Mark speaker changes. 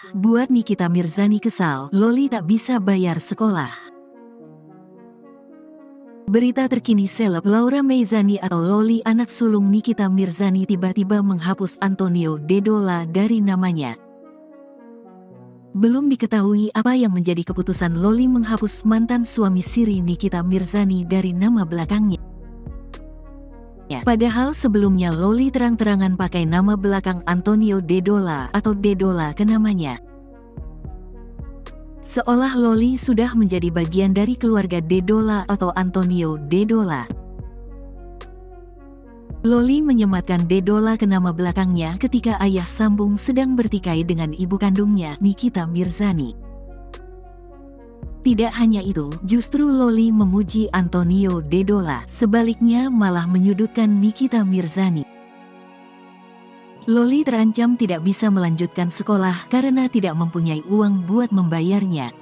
Speaker 1: Buat Nikita Mirzani kesal, Loli tak bisa bayar sekolah. Berita terkini seleb Laura Meizani atau Loli anak sulung Nikita Mirzani tiba-tiba menghapus Antonio Dedola dari namanya. Belum diketahui apa yang menjadi keputusan Loli menghapus mantan suami siri Nikita Mirzani dari nama belakangnya. Padahal sebelumnya Loli terang-terangan pakai nama belakang Antonio Dedola atau Dedola ke namanya. Seolah Loli sudah menjadi bagian dari keluarga Dedola atau Antonio Dedola. Loli menyematkan Dedola ke nama belakangnya ketika ayah sambung sedang bertikai dengan ibu kandungnya, Nikita Mirzani. Tidak hanya itu, justru Loli memuji Antonio Dedola, sebaliknya malah menyudutkan Nikita Mirzani. Loli terancam tidak bisa melanjutkan sekolah karena tidak mempunyai uang buat membayarnya.